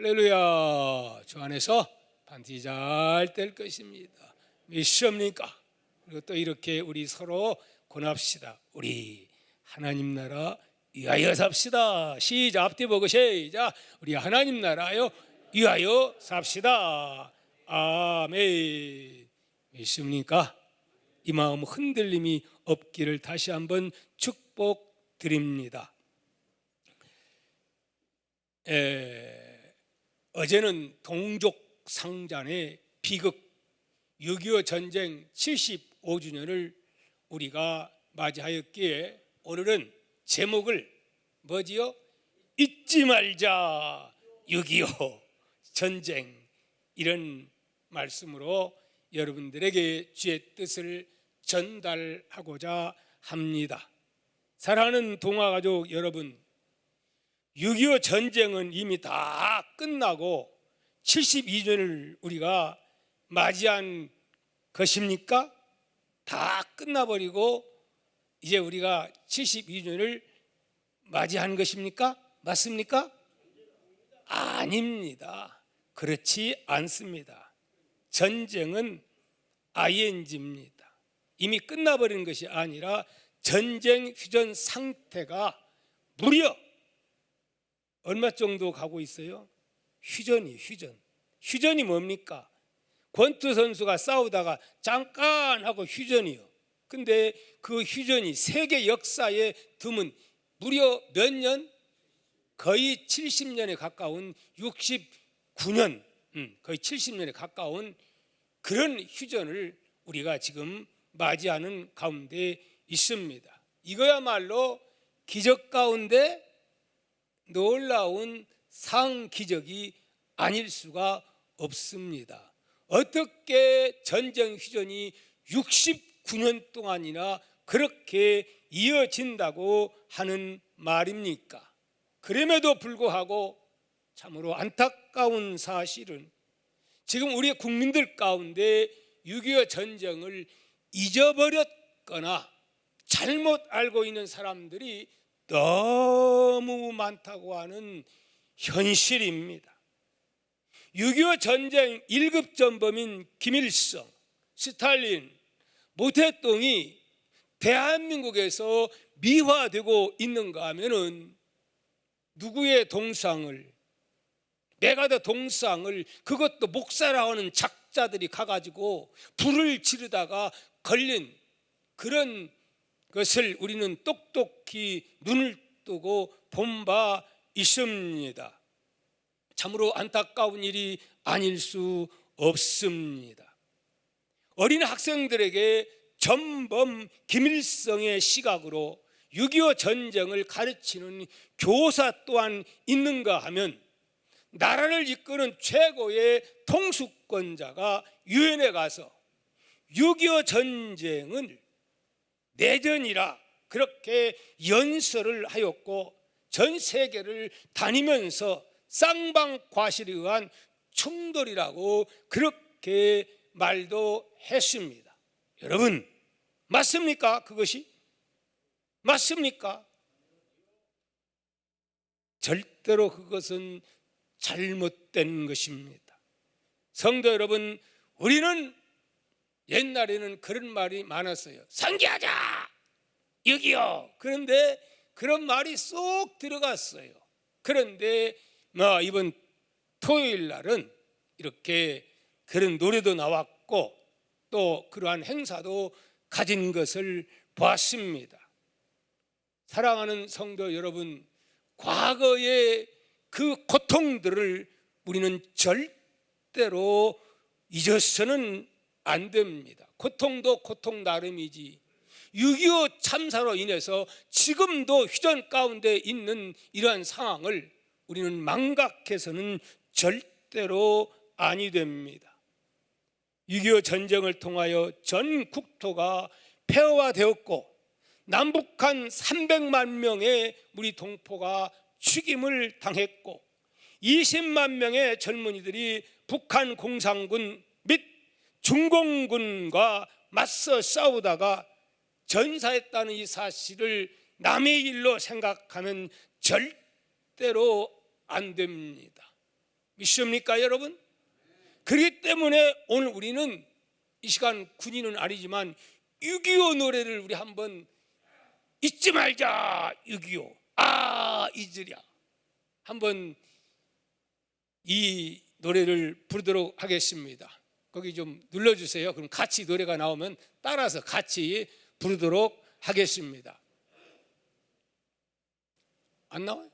할렐루야. 주 안에서 반드시 잘 될 것입니다. 믿습니까? 그리고 또 이렇게 우리 서로 권합시다. 우리 하나님 나라 위하여 삽시다. 시작. 앞뒤 보고 시작. 우리 하나님 나라요 위하여 삽시다. 아멘. 믿습니까? 이 마음 흔들림이 없기를 다시 한번 축복드립니다. 어제는 동족상잔의 비극 6.25 전쟁 75주년을 우리가 맞이하였기에 오늘은 제목을 뭐지요? 잊지 말자 6.25 전쟁, 이런 말씀으로 여러분들에게 주의 뜻을 전달하고자 합니다. 사랑하는 동화가족 여러분, 6.25 전쟁은 이미 다 끝나고 72주년을 우리가 맞이한 것입니까? 다 끝나버리고 이제 우리가 72주년을 맞이한 것입니까? 맞습니까? 아닙니다. 그렇지 않습니다. 전쟁은 ing입니다. 이미 끝나버린 것이 아니라 전쟁 휴전 상태가 무려 얼마 정도 가고 있어요? 휴전이 뭡니까? 권투 선수가 싸우다가 잠깐 하고 휴전이요. 근데 그 휴전이 세계 역사에 드문 무려 몇 년? 거의 70년에 가까운 69년, 거의 70년에 가까운 그런 휴전을 우리가 지금 맞이하는 가운데 있습니다. 이거야말로 기적 가운데 놀라운 상기적이 아닐 수가 없습니다. 어떻게 전쟁 휴전이 69년 동안이나 그렇게 이어진다고 하는 말입니까? 그럼에도 불구하고 참으로 안타까운 사실은 지금 우리 국민들 가운데 6.25 전쟁을 잊어버렸거나 잘못 알고 있는 사람들이 너무 많다고 하는 현실입니다. 6.25 전쟁 1급 전범인 김일성, 스탈린, 모태똥이 대한민국에서 미화되고 있는가 하면은 누구의 동상을, 메가더 동상을, 그것도 목사라고 작자들이 가가지고 불을 지르다가 걸린 그런 것을 우리는 똑똑히 눈을 뜨고 본 바 있습니다. 참으로 안타까운 일이 아닐 수 없습니다. 어린 학생들에게 전범 김일성의 시각으로 6.25 전쟁을 가르치는 교사 또한 있는가 하면 나라를 이끄는 최고의 통수권자가 유엔에 가서 6.25 전쟁은 내전이라 그렇게 연설을 하였고 전 세계를 다니면서 쌍방과실에 의한 충돌이라고 그렇게 말도 했습니다. 여러분, 맞습니까? 그것이? 맞습니까? 절대로 그것은 잘못된 것입니다. 성도 여러분, 우리는 옛날에는 그런 말이 많았어요. 상기하자! 6.25! 그런데 그런 말이 쏙 들어갔어요. 그런데 이번 토요일 날은 이렇게 그런 노래도 나왔고 또 그러한 행사도 가진 것을 보았습니다. 사랑하는 성도 여러분, 과거의 그 고통들을 우리는 절대로 잊어서는 안 됩니다. 고통도 고통 나름이지 6.25 참사로 인해서 지금도 휴전 가운데 있는 이러한 상황을 우리는 망각해서는 절대로 아니 됩니다. 6.25 전쟁을 통하여 전 국토가 폐허화되었고 남북한 300만 명의 우리 동포가 죽임을 당했고 20만 명의 젊은이들이 북한 공산군 및 중공군과 맞서 싸우다가 전사했다는 이 사실을 남의 일로 생각하면 절대로 안 됩니다. 믿습니까 여러분? 그렇기 때문에 오늘 우리는 이 시간 군인은 아니지만 6.25 노래를 우리 한번 잊지 말자. 6.25 잊으랴. 한번 이 노래를 부르도록 하겠습니다. 거기 좀 눌러주세요. 그럼 같이 노래가 나오면 따라서 같이 부르도록 하겠습니다. 안 나와요?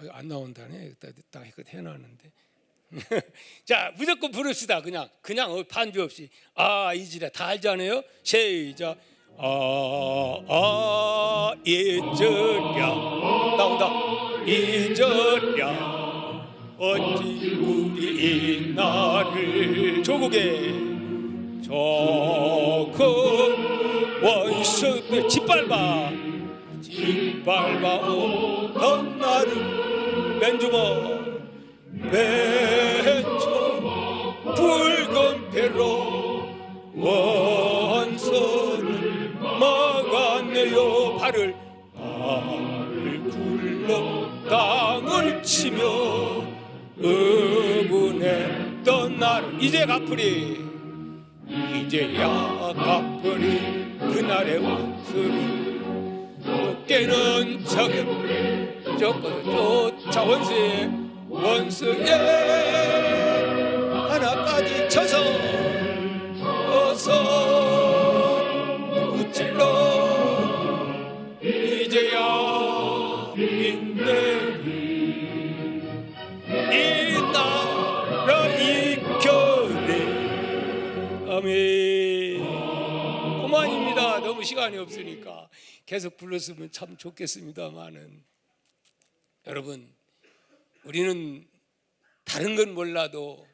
안 나온다네. 딱 해놨는데. 자, 무조건 부릅시다. 그냥 반주 없이. 잊으랴. 다 알잖아요. 시작. 잊으랴. 나온다. 잊으랴. 어찌 우리 이 나를 조국에 조국 원수들 짓밟아 오던 나를 맨주먹 붉은 배로 원수를 막아내요. 발을 굴러 땅을 치며 의분했던 나를 이제 갚으리. 이제야 갚으리. 그날의 원수를 깨는 적을 쫓아 원수의 하나까지 쳐서 붙일러. 이제야 인내리 이 나라 이겨내. 아멘. 그만입니다. 너무 시간이 없으니까 계속 불렀으면 참 좋겠습니다만은, 여러분, 우리는 다른 건 몰라도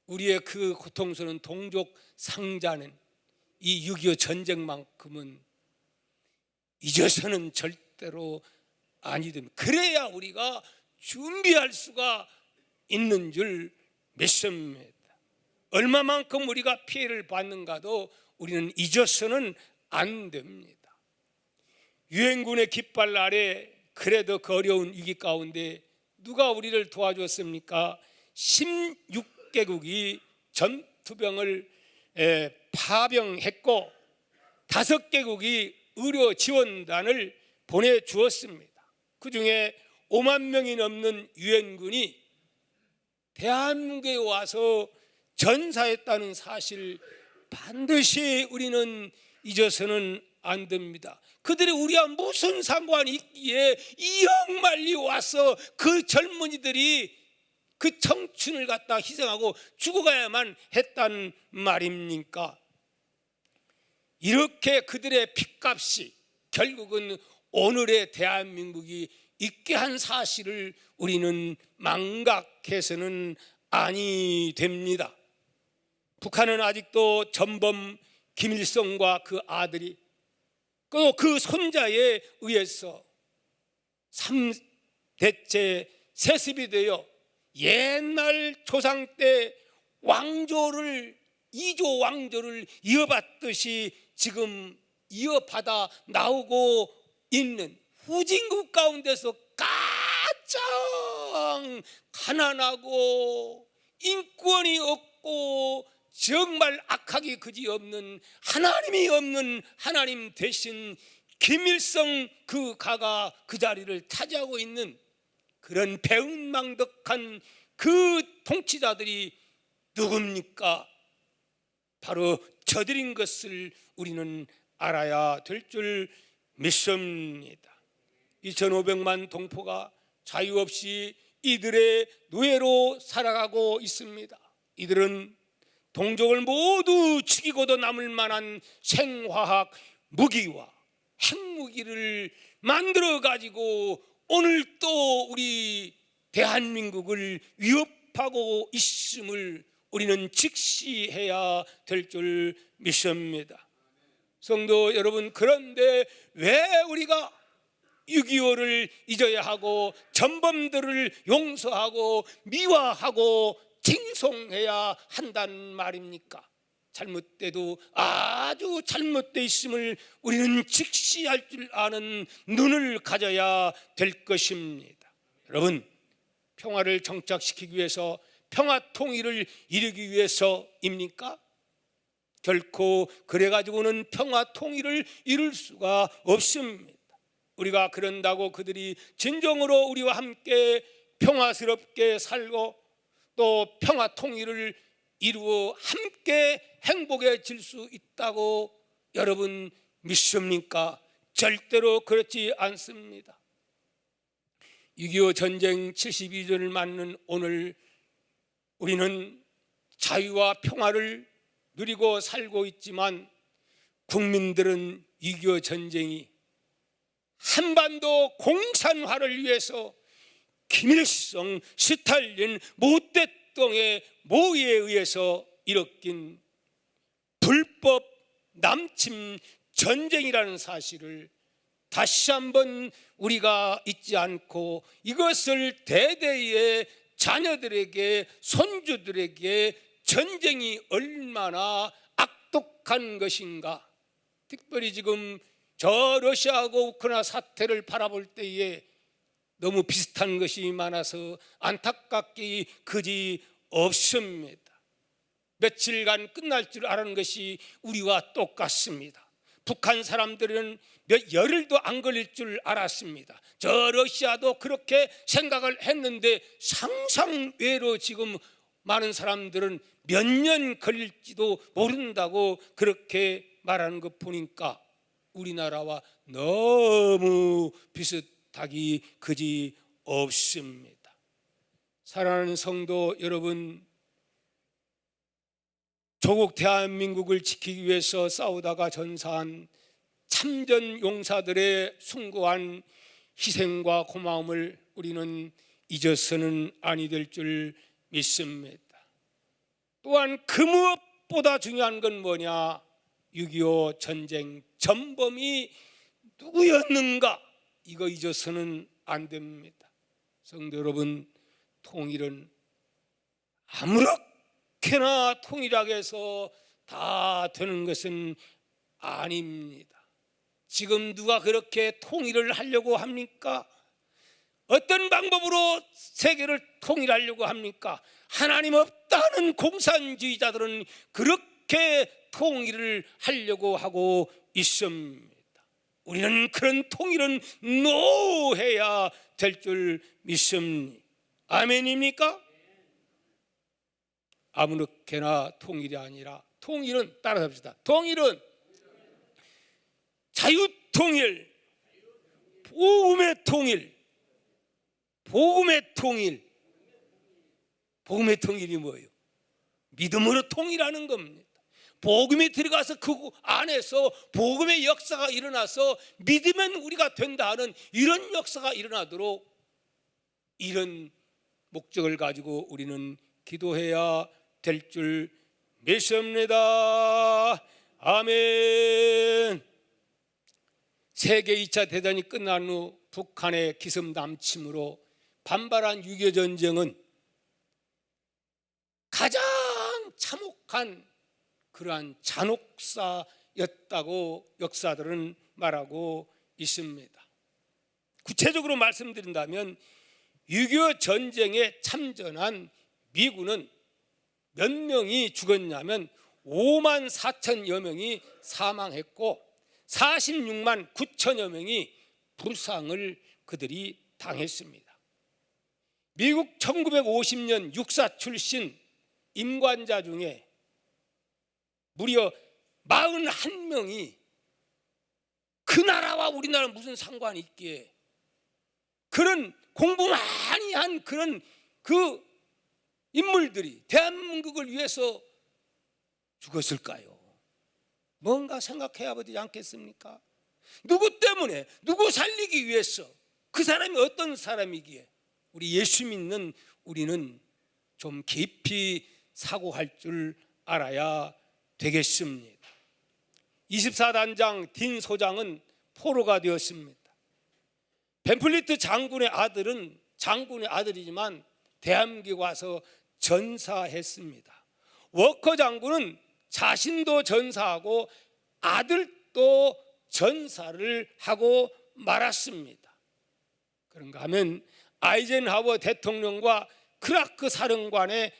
우리의 그 고통스러운 동족 상자는 이 6.25 전쟁만큼은 잊어서는 절대로 아니 됩니다. 그래야 우리가 준비할 수가 있는 줄 믿습니다. 얼마만큼 우리가 피해를 받는가도 우리는 잊어서는 안 됩니다. 유엔군의 깃발 아래 그래도 그 어려운 위기 가운데 누가 우리를 도와줬습니까? 16개국이 전투병을 파병했고 5개국이 의료 지원단을 보내주었습니다. 그 중에 5만 명이 넘는 유엔군이 대한민국에 와서 전사했다는 사실 반드시 우리는 잊어서는 안 됩니다. 그들이 우리와 무슨 상관이 있기에 이역만리 와서 그 젊은이들이 그 청춘을 갖다 희생하고 죽어가야만 했단 말입니까? 이렇게 그들의 핏값이 결국은 오늘의 대한민국이 있게 한 사실을 우리는 망각해서는 아니 됩니다. 북한은 아직도 전범 김일성과 그 아들이 또 그 손자에 의해서 3대째 세습이 되어 옛날 조상 때 왕조를 2조 왕조를 이어받듯이 지금 이어받아 나오고 있는 후진국 가운데서 가장 가난하고 인권이 없고 정말 악하기 그지없는 하나님이 없는 하나님 대신 김일성 그 가가 그 자리를 차지하고 있는 그런 배은망덕한 그 통치자들이 누굽니까? 바로 저들인 것을 우리는 알아야 될 줄 믿습니다. 2,500만 동포가 자유 없이 이들의 노예로 살아가고 있습니다. 이들은 동족을 모두 죽이고도 남을 만한 생화학 무기와 핵무기를 만들어 가지고 오늘 또 우리 대한민국을 위협하고 있음을 우리는 직시해야 될 줄 믿습니다. 성도 여러분, 그런데 왜 우리가 6.25를 잊어야 하고 전범들을 용서하고 미화하고 칭송해야 한단 말입니까? 잘못돼도 아주 잘못돼 있음을 우리는 직시할 줄 아는 눈을 가져야 될 것입니다. 여러분, 평화를 정착시키기 위해서, 평화 통일을 이루기 위해서입니까? 결코 그래가지고는 평화 통일을 이룰 수가 없습니다. 우리가 그런다고 그들이 진정으로 우리와 함께 평화스럽게 살고 또 평화 통일을 이루어 함께 행복해질 수 있다고 여러분 믿습니까? 절대로 그렇지 않습니다. 6.25 전쟁 72주년을 맞는 오늘 우리는 자유와 평화를 누리고 살고 있지만 국민들은 6.25 전쟁이 한반도 공산화를 위해서 김일성, 스탈린, 모택동의 모의에 의해서 일으킨 불법 남침 전쟁이라는 사실을 다시 한번 우리가 잊지 않고 이것을 대대의 자녀들에게, 손주들에게 전쟁이 얼마나 악독한 것인가, 특별히 지금 저 러시아하고 우크라이나 사태를 바라볼 때에 너무 비슷한 것이 많아서 안타깝기 그지 없습니다. 며칠간 끝날 줄 알았는 것이 우리와 똑같습니다. 북한 사람들은 몇 열흘도 안 걸릴 줄 알았습니다. 저 러시아도 그렇게 생각을 했는데 상상외로 지금 많은 사람들은 몇 년 걸릴지도 모른다고 그렇게 말하는 것 보니까 우리나라와 너무 비슷하기 그지 없습니다. 사랑하는 성도 여러분, 조국 대한민국을 지키기 위해서 싸우다가 전사한 참전 용사들의 숭고한 희생과 고마움을 우리는 잊어서는 아니 될 줄 믿습니다. 또한 그 무엇보다 중요한 건 뭐냐? 6.25 전쟁 전범이 누구였는가? 이거 잊어서는 안 됩니다. 성도 여러분, 통일은 아무렇게나 통일하게 해서 다 되는 것은 아닙니다. 지금 누가 그렇게 통일을 하려고 합니까? 어떤 방법으로 세계를 통일하려고 합니까? 하나님 없다는 공산주의자들은 그렇게 통일을 하려고 하고 있습니다. 우리는 그런 통일은 노해야 될 줄 믿습니다. 아멘입니까? 아무렇게나 통일이 아니라, 통일은 따라합시다. 통일은 자유통일, 복음의 통일. 복음의 통일. 복음의 통일이 뭐예요? 믿음으로 통일하는 겁니다. 복음이 들어가서 그 안에서 복음의 역사가 일어나서 믿으면 우리가 된다 하는 이런 역사가 일어나도록 이런 목적을 가지고 우리는 기도해야 될 줄 믿습니다. 아멘. 세계 2차 대전이 끝난 후 북한의 기습 남침으로 반발한 6.25 전쟁은 가장 참혹한 그러한 잔혹사였다고 역사들은 말하고 있습니다. 구체적으로 말씀드린다면 6.25 전쟁에 참전한 미군은 몇 명이 죽었냐면 5만 4천여 명이 사망했고 46만 9천여 명이 부상을 그들이 당했습니다. 미국 1950년 육사 출신 임관자 중에 무려 41명이 그 나라와 우리나라 무슨 상관이 있기에 그런 공부 많이 한 그런 그 인물들이 대한민국을 위해서 죽었을까요? 뭔가 생각해야 되지 않겠습니까? 누구 때문에, 누구 살리기 위해서, 그 사람이 어떤 사람이기에 우리 예수 믿는 우리는 좀 깊이 사고할 줄 알아야 되겠습니다. 24단장 딘 소장은 포로가 되었습니다. 벤플리트 장군의 아들은 장군의 아들이지만 대한민국에 와서 전사했습니다. 워커 장군은 자신도 전사하고 아들도 전사를 하고 말았습니다. 그런가 하면 아이젠하워 대통령과 크라크 사령관의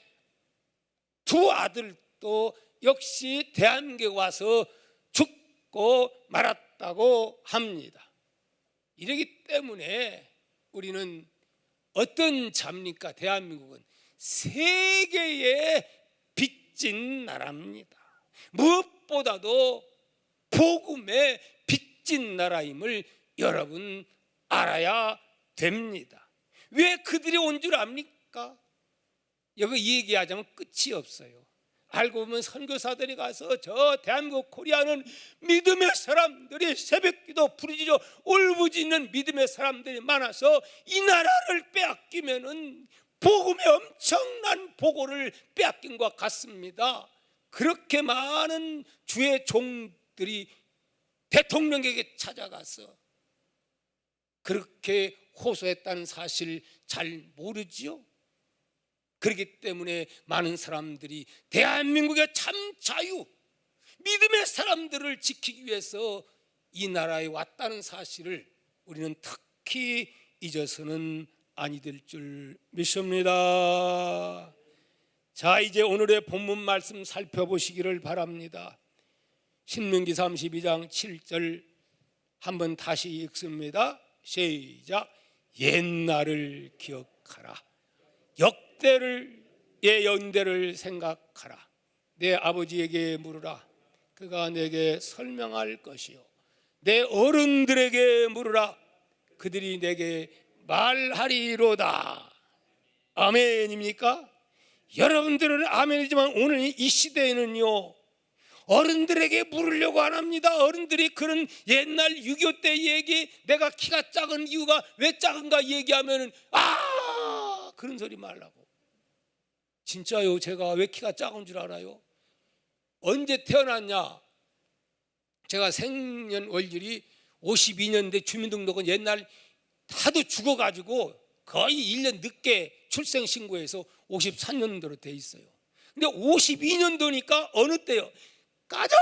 두 아들도 역시 대한민국에 와서 죽고 말았다고 합니다. 이러기 때문에 우리는 어떤 자입니까? 대한민국은 세계의 빚진 나라입니다. 무엇보다도 복음의 빚진 나라임을 여러분 알아야 됩니다. 왜 그들이 온 줄 압니까? 여기 얘기하자면 끝이 없어요. 알고 보면 선교사들이 가서 저 대한민국 코리아는 믿음의 사람들이 새벽기도 부르짖어 울부짖는 믿음의 사람들이 많아서 이 나라를 빼앗기면은 복음의 엄청난 보고를 빼앗긴 것 같습니다. 그렇게 많은 주의 종들이 대통령에게 찾아가서 그렇게 호소했다는 사실 잘 모르지요. 그렇기 때문에 많은 사람들이 대한민국의 참 자유, 믿음의 사람들을 지키기 위해서 이 나라에 왔다는 사실을 우리는 특히 잊어서는 아니 될 줄 믿습니다. 자, 이제 오늘의 본문 말씀 살펴보시기를 바랍니다. 신명기 32장 7절 한번 다시 읽습니다. 시작. 옛날을 기억하라. 연대를 생각하라. 내 아버지에게 물으라. 그가 내게 설명할 것이요. 내 어른들에게 물으라. 그들이 내게 말하리로다. 아멘입니까? 여러분들은 아멘이지만 오늘 이 시대에는요, 어른들에게 물으려고 안 합니다. 어른들이 그런 옛날 6.25 때 얘기, 내가 키가 작은 이유가 왜 작은가 얘기하면은 그런 소리 말라고. 진짜요? 제가 왜 키가 작은 줄 알아요? 언제 태어났냐? 제가 생년월일이 52년대 주민등록은 옛날 하도 죽어가지고 거의 1년 늦게 출생신고해서 53년도로 돼 있어요. 근데 52년도니까 어느 때요? 가장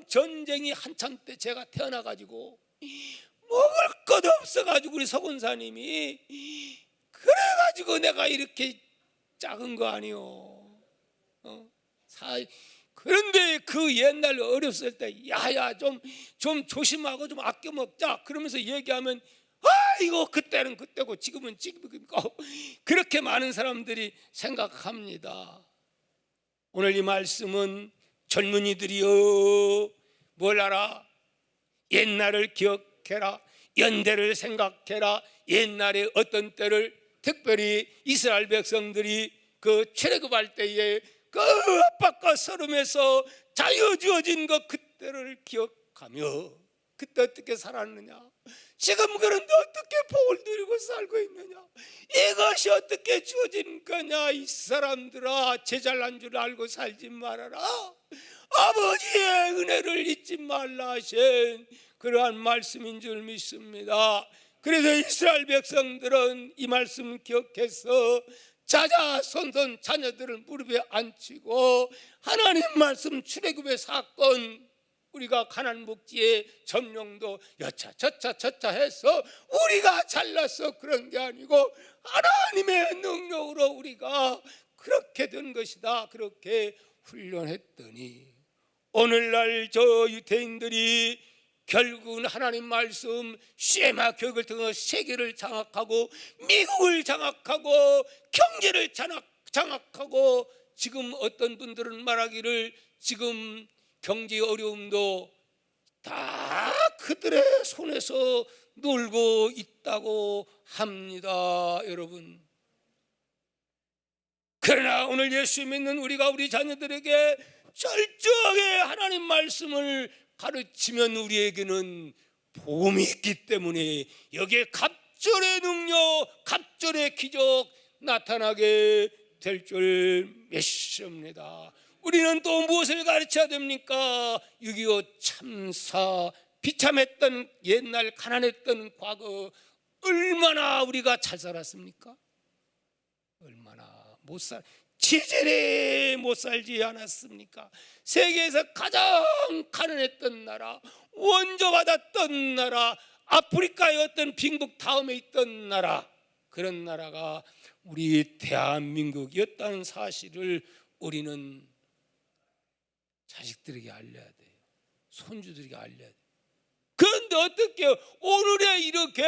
전쟁이 한참 때 제가 태어나가지고 먹을 것 없어가지고 우리 서군사님이 그래가지고 내가 이렇게 작은 거 아니요. 그런데 그 옛날 어렸을 때 야야 좀 조심하고 좀 아껴 먹자 그러면서 얘기하면 이거 그때는 그때고 지금은 지금이고 그렇게 많은 사람들이 생각합니다. 오늘 이 말씀은 젊은이들이여 뭘 알아? 옛날을 기억해라. 연대를 생각해라. 옛날에 어떤 때를 특별히 이스라엘 백성들이 그 출애굽할 때에 그 압박과 서름에서 자유 주어진 것 그때를 기억하며 그때 어떻게 살았느냐, 지금 그런데 어떻게 복을 누리고 살고 있느냐, 이것이 어떻게 주어진 거냐. 이 사람들아, 제 잘난 줄 알고 살지 말아라. 아버지의 은혜를 잊지 말라 하신 그러한 말씀인 줄 믿습니다. 그래서 이스라엘 백성들은 이 말씀 기억해서 자자손손 자녀들을 무릎에 앉히고 하나님 말씀 출애굽의 사건, 우리가 가나안 복지의 점령도 여차 저차 해서 우리가 잘나서 그런 게 아니고 하나님의 능력으로 우리가 그렇게 된 것이다. 그렇게 훈련했더니 오늘날 저 유대인들이 결국은 하나님 말씀 쉐마 교육을 통해 세계를 장악하고 미국을 장악하고 경제를 장악하고 지금 어떤 분들은 말하기를 지금 경제 어려움도 다 그들의 손에서 놀고 있다고 합니다. 여러분, 그러나 오늘 예수 믿는 우리가 우리 자녀들에게 철저하게 하나님 말씀을 가르치면 우리에게는 복음이 있기 때문에 여기에 갑절의 능력, 갑절의 기적 나타나게 될 줄 믿습니다. 우리는 또 무엇을 가르쳐야 됩니까? 6.25 참사, 비참했던 옛날 가난했던 과거 얼마나 우리가 잘 살았습니까? 얼마나 못 살. 치질이 못 살지 않았습니까? 세계에서 가장 가난했던 나라, 원조받았던 나라, 아프리카의 어떤 빈국 다음에 있던 나라, 그런 나라가 우리 대한민국이었다는 사실을 우리는 자식들에게 알려야 돼요. 손주들에게 알려야 돼요. 그런데 어떻게 오늘의 이렇게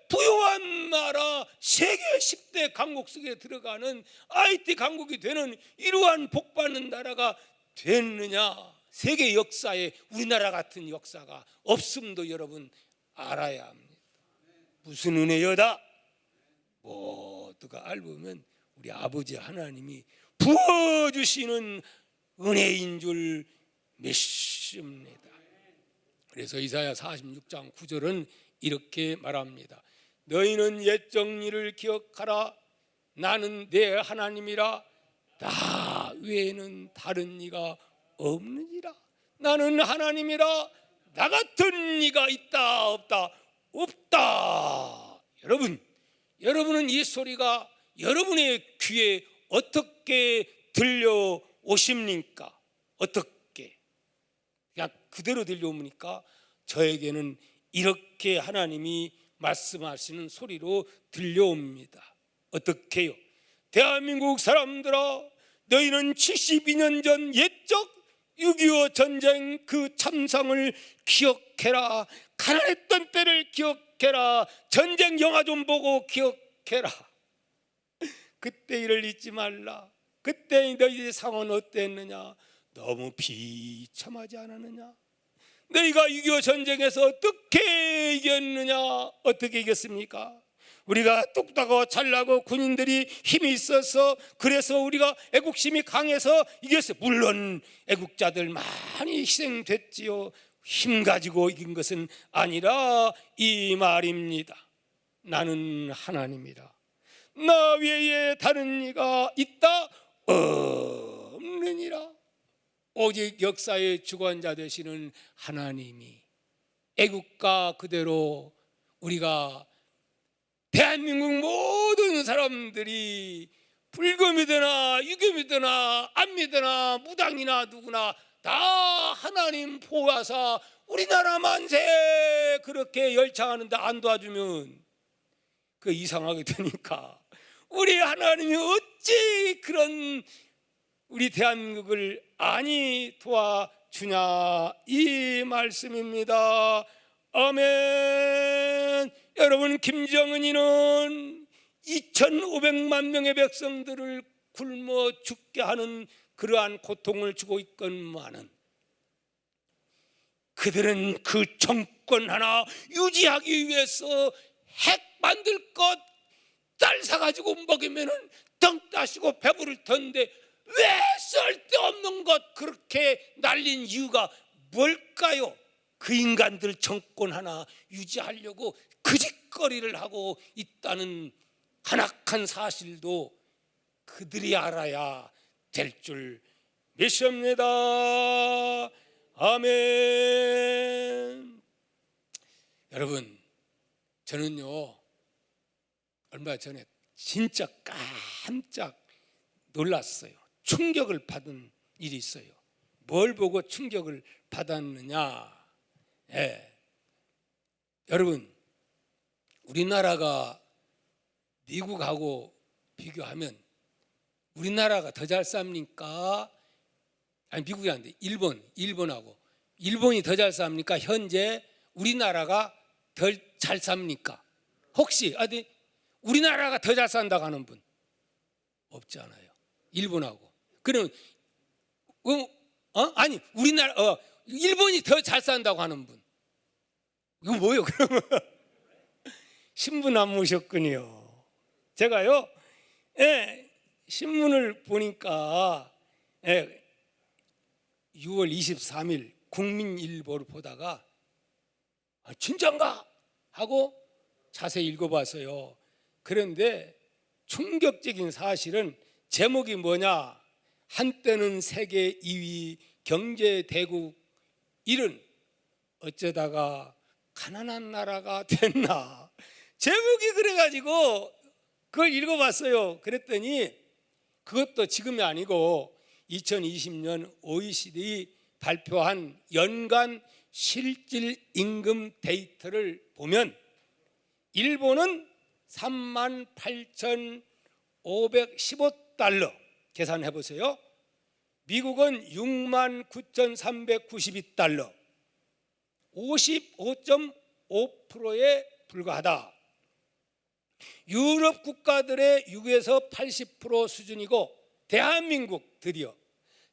부유한 나라, 세계 10대 강국 속에 들어가는 IT 강국이 되는 이러한 복받는 나라가 됐느냐? 세계 역사에 우리나라 같은 역사가 없음도 여러분 알아야 합니다. 무슨 은혜여다? 모두가 알보면 우리 아버지 하나님이 부어주시는 은혜인 줄 믿습니다. 그래서 이사야 46장 9절은 이렇게 말합니다. 너희는 옛 정리를 기억하라. 나는 내 하나님이라. 나 외에는 다른 이가 없느니라. 나는 하나님이라. 나 같은 이가 있다 없다? 없다. 여러분은 이 소리가 여러분의 귀에 어떻게 들려오십니까? 어떻게? 그냥 그대로 들려옵니까? 저에게는 이렇게 하나님이 말씀하시는 소리로 들려옵니다. 어떻게요? 대한민국 사람들아, 너희는 72년 전 옛적 6.25 전쟁 그 참상을 기억해라. 가난했던 때를 기억해라. 전쟁 영화 좀 보고 기억해라. 그때 일을 잊지 말라. 그때 너희의 상황은 어땠느냐? 너무 비참하지 않았느냐? 너희가 6.25 전쟁에서 어떻게 이겼느냐? 어떻게 이겼습니까? 우리가 똑똑하고 잘나고 군인들이 힘이 있어서, 그래서 우리가 애국심이 강해서 이겼어요. 물론 애국자들 많이 희생됐지요. 힘 가지고 이긴 것은 아니라 이 말입니다. 나는 하나님이라. 나 외에 다른 이가 있다 없느니라. 오직 역사의 주관자 되시는 하나님이, 애국가 그대로 우리가 대한민국 모든 사람들이 불금이드나 유금이드나 안 믿으나 무당이나 누구나 다 하나님 보아사 우리나라 만세 그렇게 열창하는데 안 도와주면 그 이상하게 되니까, 우리 하나님이 어찌 그런 우리 대한민국을 아니 도와주냐, 이 말씀입니다. 아멘. 여러분, 김정은이는 2,500만 명의 백성들을 굶어 죽게 하는 그러한 고통을 주고 있건만은, 그들은 그 정권 하나 유지하기 위해서 핵 만들 것, 쌀 사가지고 먹이면은 덩 따시고 배부를 텐데 왜 쓸데없는 것 그렇게 날린 이유가 뭘까요? 그 인간들 정권 하나 유지하려고 그 짓거리를 하고 있다는 한악한 사실도 그들이 알아야 될 줄 믿습니다. 아멘. 여러분, 저는요 얼마 전에 진짜 깜짝 놀랐어요. 충격을 받은 일이 있어요. 뭘 보고 충격을 받았느냐? 여러분, 우리나라가 미국하고 비교하면 우리나라가 더 잘 삽니까? 아니, 미국이 안 돼. 일본하고. 일본이 더 잘 삽니까? 현재 우리나라가 덜 잘 삽니까? 혹시 우리나라가 더 잘 산다고 하는 분 없잖아요. 일본하고. 그럼 아니, 우리나라 일본이 더 잘 산다고 하는 분. 이거 뭐예요, 그러면? 신문 안 보셨군요. 제가요, 신문을 보니까 6월 23일 국민일보를 보다가 진짠가? 하고 자세히 읽어봤어요. 그런데 충격적인 사실은 제목이 뭐냐? 한때는 세계 2위 경제대국 일은 어쩌다가 가난한 나라가 됐나? 제목이 그래가지고 그걸 읽어봤어요. 그랬더니 그것도 지금이 아니고 2020년 OECD 발표한 연간 실질 임금 데이터를 보면 일본은 38,515달러 계산해 보세요. 미국은 69,392달러, 55.5%에 불과하다. 유럽 국가들의 6에서 80% 수준이고 대한민국, 드디어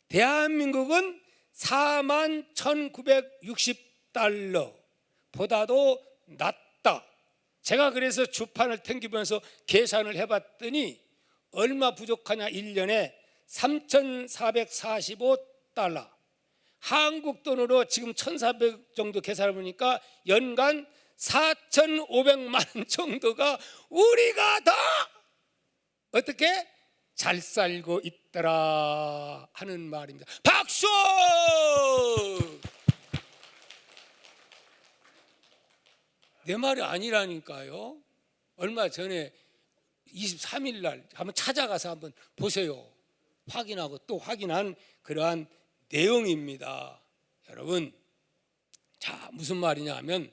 대한민국은 41,960달러 보다도 낮다. 제가 그래서 주판을 튕기면서 계산을 해봤더니 얼마 부족하냐, 1년에 3,445달러. 한국 돈으로 지금 1,400 정도 계산해 보니까 연간 4,500만 원 정도가 우리가 더 어떻게 잘 살고 있더라 하는 말입니다. 박수! 내 말이 아니라니까요. 얼마 전에 23일 날 한번 찾아가서 한번 보세요. 확인하고 또 확인한 그러한 내용입니다. 여러분, 자, 무슨 말이냐 하면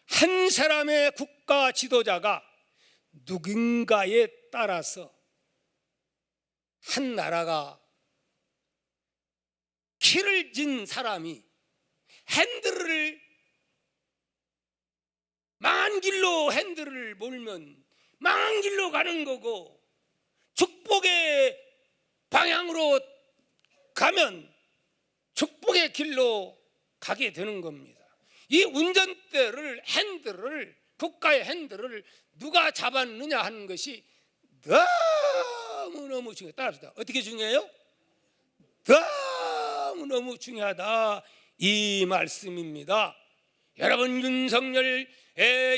한 사람의 국가 지도자가 누군가에 따라서 한 나라가 키를 진 사람이 핸들을 망한 길로 핸들을 몰면 망한 길로 가는 거고, 축복의 방향으로 가면 축복의 길로 가게 되는 겁니다. 이 운전대를, 핸들을, 국가의 핸들을 누가 잡았느냐 하는 것이 너무너무 중요해요. 따라합시다. 어떻게 중요해요? 너무너무 중요하다, 이 말씀입니다. 여러분, 윤석열의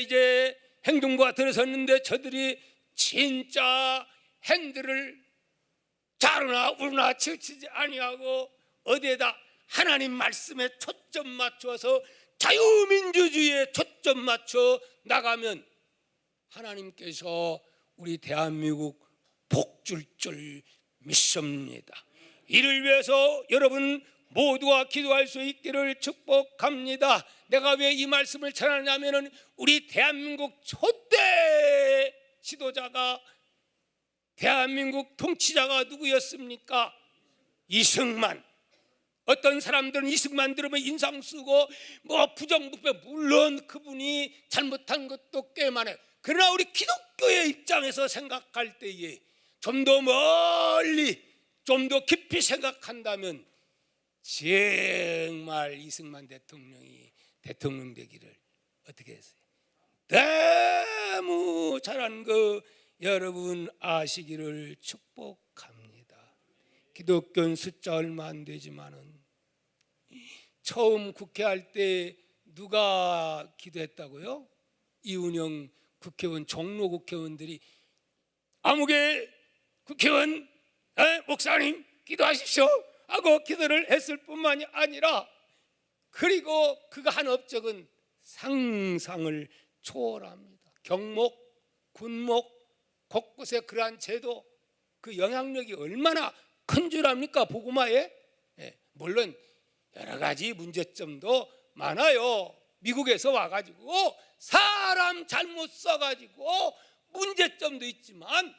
이제 행동부가 들어섰는데 저들이 진짜 핸들을 좌로나 우로나 치우치지 아니하고 어디에다 하나님 말씀에 초점 맞춰서 자유민주주의에 초점 맞춰 나가면 하나님께서 우리 대한민국 복 줄 줄 믿습니다. 이를 위해서 여러분 모두가 기도할 수 있기를 축복합니다. 내가 왜 이 말씀을 전하냐면 우리 대한민국 초대 지도자가, 대한민국 통치자가 누구였습니까? 이승만. 어떤 사람들은 이승만 들으면 인상 쓰고 뭐 부정부패, 물론 그분이 잘못한 것도 꽤 많아요. 그러나 우리 기독교의 입장에서 생각할 때에 좀 더 멀리, 좀 더 깊이 생각한다면 정말 이승만 대통령이 대통령 되기를 어떻게 했어요? 너무 잘한 거 여러분 아시기를 축복합니다. 기독교는 숫자 얼마 안 되지만은 처음 국회할 때 누가 기도했다고요? 이운영 국회의원, 종로 국회의원들이 아무개 국회의원 목사님 기도하십시오 하고 기도를 했을 뿐만이 아니라, 그리고 그가 한 업적은 상상을 초월합니다. 경목, 군목 곳곳에 그러한 제도, 그 영향력이 얼마나 큰 줄 압니까? 복음화에. 물론 여러 가지 문제점도 많아요. 미국에서 와가지고 사람 잘못 써가지고 문제점도 있지만,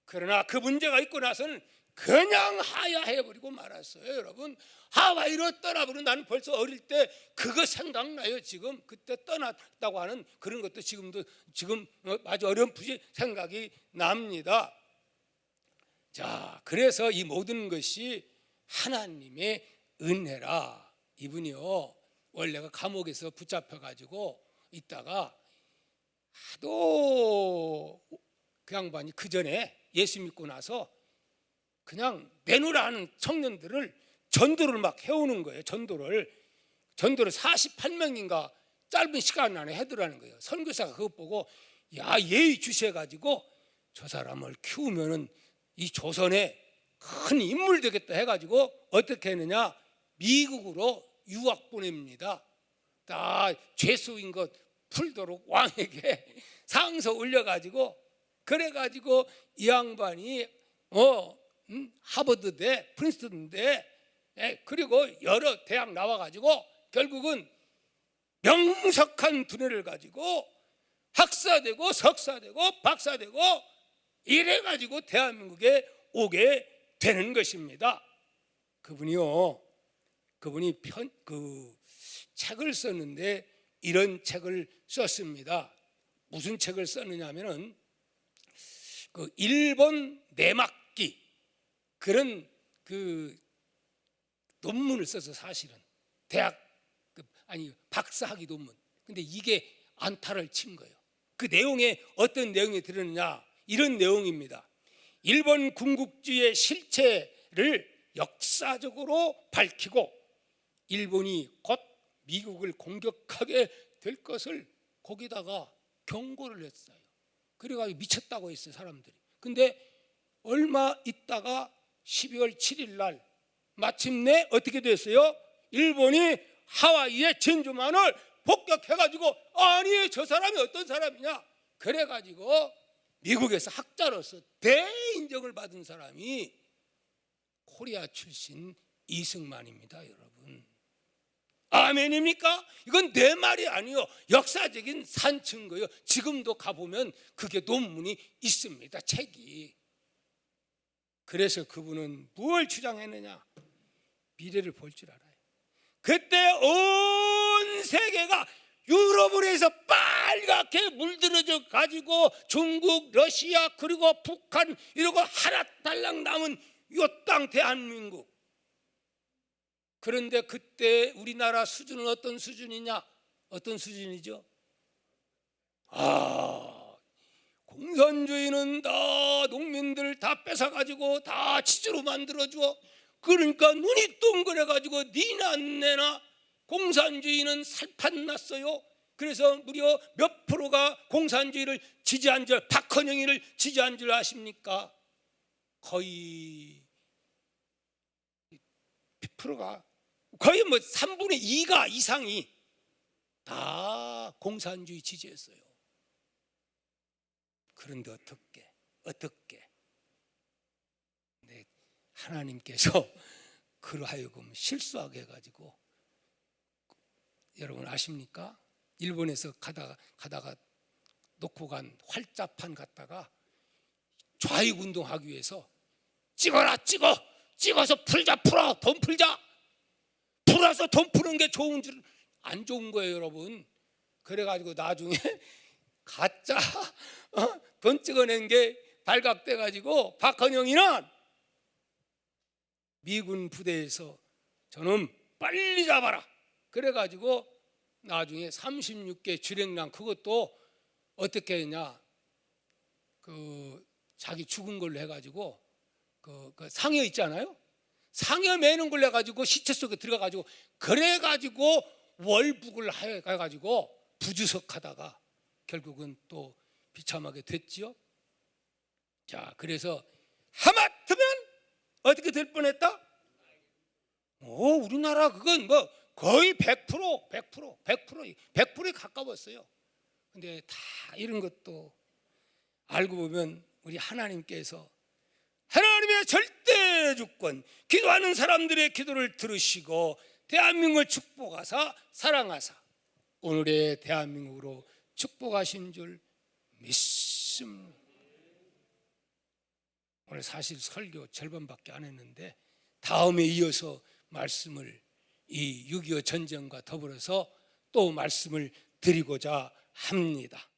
그러나 그 문제가 있고 나서는 그냥 하야해버리고 말았어요. 여러분, 하와이로 떠나버리고, 나는 벌써 어릴 때 그거 생각나요. 지금 그때 떠났다고 하는 그런 것도 지금 아주 어렴풋이 생각이 납니다. 자, 그래서 이 모든 것이 하나님의 은혜라. 이분이요, 원래가 감옥에서 붙잡혀가지고 있다가 하도 그 양반이 그 전에 예수 믿고 나서 그냥 내놓으라 하는 청년들을 전도를 막 해오는 거예요. 전도를 48명인가 짧은 시간 안에 해더라는 거예요. 선교사가 그것 보고 야, 예의주시해가지고 저 사람을 키우면은 이 조선에 큰 인물 되겠다 해가지고 어떻게 했느냐, 미국으로 유학 보냅니다. 다 죄수인 것 풀도록 왕에게 상서 올려가지고, 그래가지고 이 양반이 하버드대, 프린스턴대, 그리고 여러 대학 나와가지고 결국은 명석한 두뇌를 가지고 학사되고 석사되고 박사되고 이래가지고 대한민국에 오게 되는 것입니다. 그분이 책을 썼는데 이런 책을 썼습니다. 무슨 책을 썼느냐면은 그 일본 내막기 그런 그 논문을 써서 사실은 박사학위 논문. 근데 이게 안타를 친 거예요. 그 내용에 어떤 내용이 들었느냐 이런 내용입니다. 일본 군국주의의 실체를 역사적으로 밝히고 일본이 곧 미국을 공격하게 될 것을 거기다가 경고를 했어요. 그래가지고 미쳤다고 했어요 사람들이. 근데 얼마 있다가 12월 7일 날 마침내 어떻게 됐어요? 일본이 하와이의 진주만을 폭격해가지고 아니 저 사람이 어떤 사람이냐 그래가지고 미국에서 학자로서 대인정을 받은 사람이 코리아 출신 이승만입니다. 여러분 아멘입니까? 이건 내 말이 아니요 역사적인 산증거예요. 지금도 가보면 그게 논문이 있습니다. 책이. 그래서 그분은 뭘 주장했느냐 미래를 볼 줄 알아요. 그때 온 세계가 유럽을 해서 빨갛게 물들어져 가지고 중국, 러시아 그리고 북한 이러고 하나 달랑 남은 이 땅 대한민국. 그런데 그때 우리나라 수준은 어떤 수준이냐? 어떤 수준이죠? 공산주의는 다 농민들 다 뺏어가지고 다 치즈로 만들어줘. 그러니까 눈이 동그래가지고 니나 내나 공산주의는 살판 났어요. 그래서 무려 몇 프로가 공산주의를 지지한 줄, 박헌영이를 지지한 줄 아십니까? 거의 100%가 거의 뭐 3분의 2가 이상이 다 공산주의 지지했어요. 그런데 어떻게 네, 하나님께서 그러하여금 실수하게 해가지고 여러분 아십니까? 일본에서 가다가 놓고 간 활자판 갖다가 좌익운동하기 위해서 찍어라 찍어서 풀어 돈 풀어서 돈 푸는 게 좋은 줄 안 좋은 거예요 여러분. 그래가지고 나중에 가짜 돈 찍어낸 게 발각돼가지고 박헌영이는 미군 부대에서 저놈 빨리 잡아라 그래가지고 나중에 36개 주랭랑 그것도 어떻게 했냐 그 자기 죽은 걸로 해가지고 그 상여 있잖아요 상여 매는 걸로 해가지고 시체 속에 들어가가지고 그래가지고 월북을 해가지고 부주석하다가 결국은 또 비참하게 됐지요. 자 그래서 하마터면 어떻게 될 뻔했다? 우리나라 그건 뭐 거의 100%에 가까웠어요. 근데 다 이런 것도 알고 보면 우리 하나님께서 하나님의 절대 주권 기도하는 사람들의 기도를 들으시고 대한민국을 축복하사 사랑하사 오늘의 대한민국으로 축복하신 줄 믿습니다. 오늘 사실 설교 절반밖에 안 했는데 다음에 이어서 말씀을 이 6.25 전쟁과 더불어서 또 말씀을 드리고자 합니다.